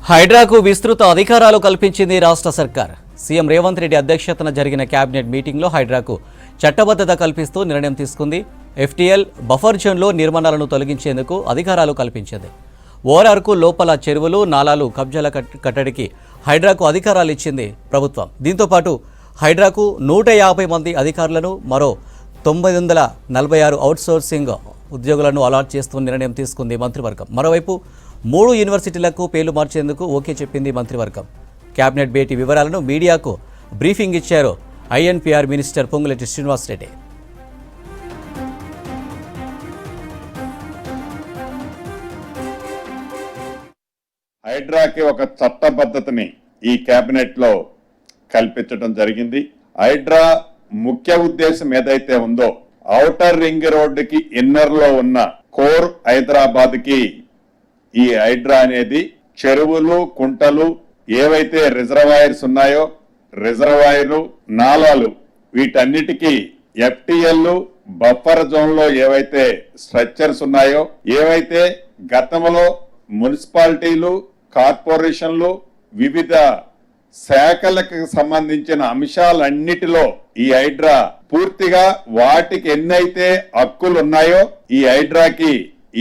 హైడ్రాకు విస్తృత అధికారాలు కల్పించింది రాష్ట్ర సర్కార్. సీఎం రేవంత్ రెడ్డి అధ్యక్షతన జరిగిన కేబినెట్ మీటింగ్లో హైడ్రాకు చట్టబద్ధత కల్పిస్తూ నిర్ణయం తీసుకుంది. ఎఫ్టీఎల్ బఫర్ జోన్లో నిర్మాణాలను తొలగించేందుకు అధికారాలు కల్పించింది. ఓఆర్ఆర్కు లోపల చెరువులు, నాలాలు కబ్జాల కట్టడికి హైడ్రాకు అధికారాలు ఇచ్చింది ప్రభుత్వం. దీంతోపాటు హైడ్రాకు 150 మంది అధికారులను, మరో 946 అవుట్సోర్సింగ్ ఉద్యోగులను అలాట్ చేస్తూ నిర్ణయం తీసుకుంది మంత్రివర్గం. మరోవైపు 3 యూనివర్సిటీలకు పేర్లు మార్చేందుకు ఓకే చెప్పింది మంత్రివర్గం. కేబినెట్ భేటీ వివరాలను మీడియాకు బ్రీఫింగ్ ఇచ్చారు ఐఎన్పీఆర్ మినిస్టర్ పొంగులేటి శ్రీనివాసరెడ్డి. హైడ్రాకి ఒక చట్టబద్ధతని ఈ కేబినెట్ లో కల్పించడం జరిగింది. హైడ్రా ముఖ్య ఉద్దేశం ఏదైతే ఉందో, ఔటర్ రింగ్ రోడ్డుకి ఇన్నర్ లో ఉన్న కోర్ హైదరాబాద్ కి ఈ హైడ్రా అనేది చెరువులు, కుంటలు, ఏవైతే రిజర్వాయర్స్ ఉన్నాయో రిజర్వాయర్లు, నాలాలు, వీటన్నిటికీ ఎఫ్టీఎల్ బఫర్ జోన్ లో ఏవైతే స్ట్రక్చర్స్ ఉన్నాయో, ఏవైతే గతంలో మున్సిపాలిటీలు, కార్పొరేషన్లు, వివిధ శాఖలకు సంబంధించిన అంశాలన్నిటిలో ఈ హైడ్రా పూర్తిగా వాటికి ఎన్నైతే హక్కులు ఉన్నాయో ఈ హైడ్రాకి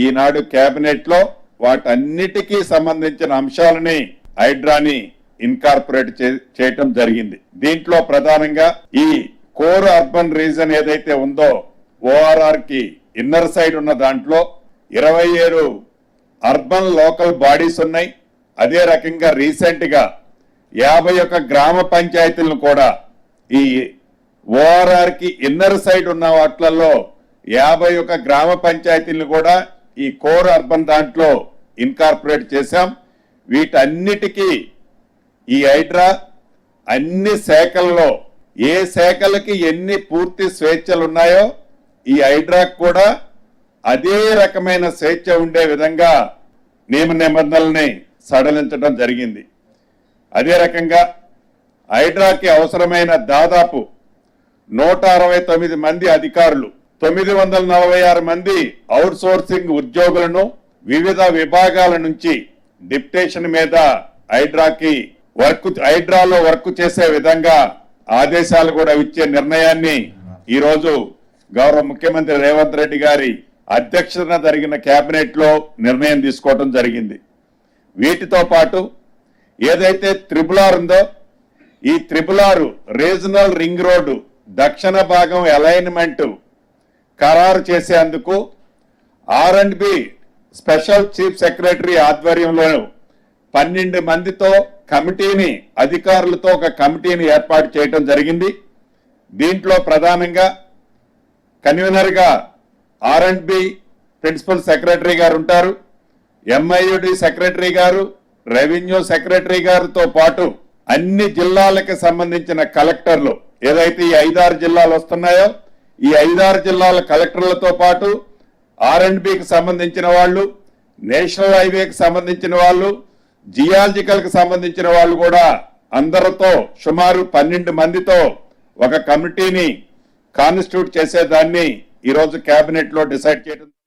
ఈనాడు కేబినెట్ లో వాటన్నిటికీ సంబంధించిన అంశాలని హైడ్రాని ఇన్కార్పొరేట్ చేయటం జరిగింది. దీంట్లో ప్రధానంగా ఈ కోర్ అర్బన్ రీజన్ ఏదైతే ఉందో ఓఆర్ఆర్ కి ఇన్నర్ సైడ్ ఉన్న దాంట్లో 27 అర్బన్ లోకల్ బాడీస్ ఉన్నాయి. అదే రకంగా రీసెంట్ గా 51 గ్రామ పంచాయతీలను కూడా ఈ ఓఆర్ఆర్ కి ఇన్నర్ సైడ్ ఉన్న వాటిలలో 51 గ్రామ పంచాయతీలను కూడా ఈ కోర్ అర్బన్ దాంట్లో ఇన్కార్పొరేట్ చేశాం. వీటన్నిటికీ ఈ హైడ్రా అన్ని శాఖల్లో ఏ శాఖలకి ఎన్ని పూర్తి స్వేచ్ఛలు ఉన్నాయో ఈ హైడ్రాకు కూడా అదే రకమైన స్వేచ్ఛ ఉండే విధంగా నియమ నిబంధనల్ని సడలించడం జరిగింది. అదే రకంగా హైడ్రాకి అవసరమైన దాదాపు 169 మంది అధికారులు, 946 మంది అవుట్ సోర్సింగ్ ఉద్యోగులను వివిధ విభాగాల నుంచి డిప్యుటేషన్ మీద హైడ్రాలో వర్క్ చేసే విధంగా ఆదేశాలు కూడా ఇచ్చే నిర్ణయాన్ని ఈ రోజు గౌరవ ముఖ్యమంత్రి రేవంత్ రెడ్డి గారి అధ్యక్షతన జరిగిన కేబినెట్ లో నిర్ణయం తీసుకోవడం జరిగింది. వీటితో పాటు ఏదైతే త్రిపుల్ ఉందో ఈ త్రిపుల్ రీజనల్ రింగ్ రోడ్డు దక్షిణ భాగం అలైన్మెంట్ ఖరారు చేసేందుకు R&B స్పెషల్ చీఫ్ సెక్రటరీ ఆధ్వర్యంలో 12 మందితో కమిటీని, అధికారులతో ఒక కమిటీని ఏర్పాటు చేయడం జరిగింది. దీంట్లో ప్రధానంగా కన్వీనర్ గా R&B ప్రిన్సిపల్ సెక్రటరీ గారు ఉంటారు, MIUD సెక్రటరీ గారు, రెవెన్యూ సెక్రటరీ గారితో పాటు అన్ని జిల్లాలకు సంబంధించిన కలెక్టర్లు, ఏదైతే ఈ 5-6 జిల్లాలు వస్తున్నాయో ఈ 5-6 జిల్లాల కలెక్టర్లతో పాటు R&Bకి సంబంధించిన వాళ్ళు, నేషనల్ హైవేకి సంబంధించిన వాళ్ళు, జియాలజికల్ కి సంబంధించిన వాళ్ళు కూడా అందరితో సుమారు 12 మందితో ఒక కమిటీని కాన్స్టిట్యూట్ చేసేదాన్ని ఈరోజు కేబినెట్ లో డిసైడ్ చేయడం